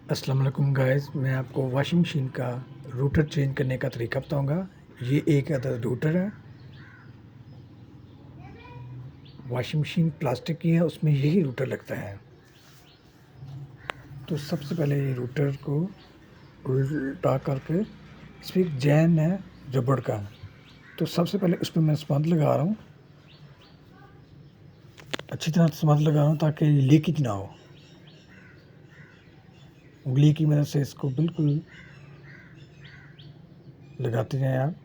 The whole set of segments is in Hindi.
अस्सलाम वालेकुम गाइस, मैं आपको वॉशिंग मशीन का रूटर चेंज करने का तरीका बताऊंगा। ये एक अदद रूटर है। वॉशिंग मशीन प्लास्टिक की है, उसमें यही रूटर लगता है। तो सबसे पहले ये रूटर को उल्टा करके, इस पर एक जैन है रबड़ का। तो सबसे पहले उस पर मैं स्पंज लगा रहा हूँ, अच्छी तरह स्पंज लगा रहा हूँ ताकि लीकेज ना हो। उंगली की मदद से इसको बिल्कुल लगाते जाएं आप।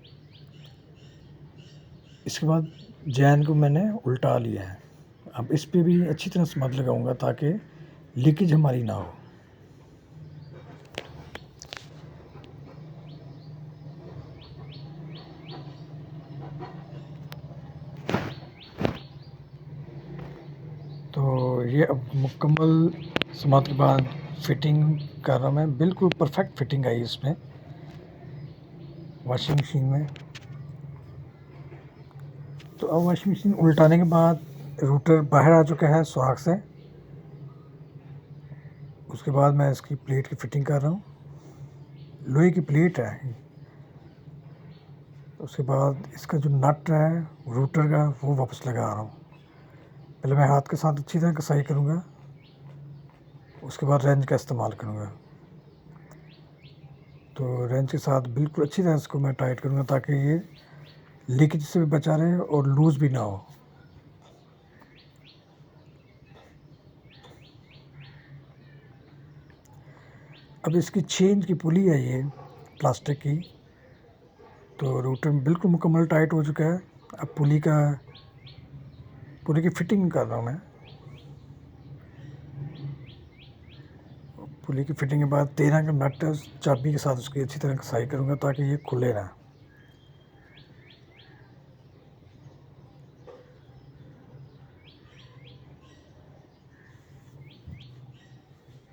इसके बाद जैन को मैंने उल्टा लिया है। अब इस पे भी अच्छी तरह स्मज लगाऊंगा ताकि लीकेज हमारी ना हो। तो ये अब मुकम्मल स्मज के बाद फिटिंग कर रहा हूँ मैं। बिल्कुल परफेक्ट फिटिंग आई इसमें वॉशिंग मशीन में। तो अब वॉशिंग मशीन उल्टाने के बाद रूटर बाहर आ चुका है सुहाग से। उसके बाद मैं इसकी प्लेट की फिटिंग कर रहा हूँ। लोहे की प्लेट है। उसके बाद इसका जो नट है रूटर का वो वापस लगा रहा हूँ। पहले मैं हाथ के साथ अच्छी तरह कसाई करूँगा, उसके बाद रेंच का इस्तेमाल करूँगा। तो रेंच के साथ बिल्कुल अच्छी तरह इसको मैं टाइट करूँगा ताकि ये लीकेज से भी बचा रहे और लूज़ भी ना हो। अब इसकी चेंज की पुली है ये प्लास्टिक की। तो रूटर बिल्कुल मुकम्मल टाइट हो चुका है। अब पुली की फिटिंग कर रहा हूँ मैं। पुली की फिटिंग के बाद 13 का नट चाबी के साथ उसकी अच्छी तरह कसाई करूँगा ताकि ये खुले ना।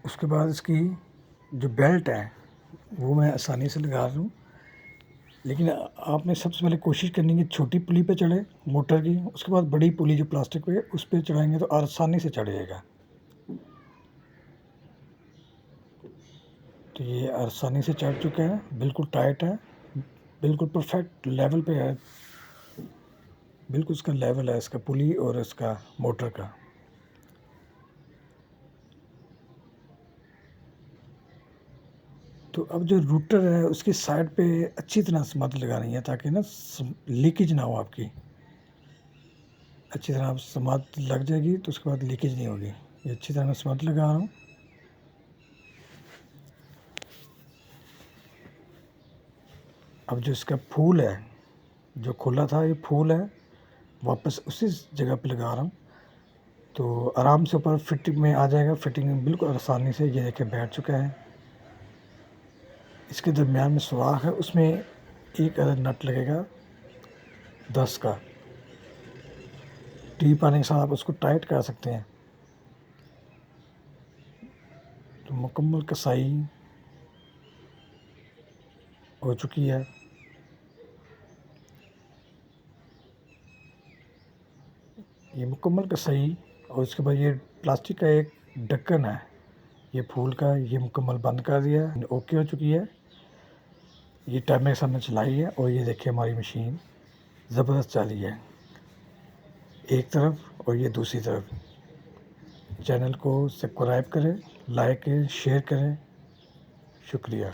उसके बाद इसकी जो बेल्ट है वो मैं आसानी से लगा रहा हूँ। लेकिन आपने सबसे पहले कोशिश करनी है छोटी पुली पे चढ़े मोटर की। उसके बाद बड़ी पुली जो प्लास्टिक पे उस पर चढ़ाएंगे तो आसानी से चढ़ जाएगा। तो ये आसानी से चढ़ चुका है, बिल्कुल टाइट है, बिल्कुल परफेक्ट लेवल पे है। बिल्कुल इसका लेवल है इसका पुली और इसका मोटर का। तो अब जो रूटर है उसकी साइड पे अच्छी तरह से मत लगानी है ताकि ना लीकेज ना हो आपकी। अच्छी तरह समात लग जाएगी तो उसके बाद लीकेज नहीं होगी। ये अच्छी तरह मैं समात लगा रहा हूँ। अब जो इसका फूल है जो खुला था ये फूल है वापस उसी जगह पे लगा रहा हूँ। तो आराम से ऊपर फिटिंग में आ जाएगा। फिटिंग में बिल्कुल आसानी से ये देखिए बैठ चुका है। इसके दरमियान में सुराख है, उसमें एक अदद नट लगेगा 10 का। टीप आने के साथ आप उसको टाइट कर सकते हैं। तो मुकम्मल कसाई हो चुकी है। ये मुकम्मल कसाई और इसके बाद ये प्लास्टिक का एक ढक्कन है ये फूल का, ये मुकम्मल बंद कर दिया है। ओके हो चुकी है। ये टाइमर के सामने चलाई है और ये देखिए हमारी मशीन ज़बरदस्त चली है एक तरफ और ये दूसरी तरफ। चैनल को सब्सक्राइब करें, लाइक करें, शेयर करें। शुक्रिया।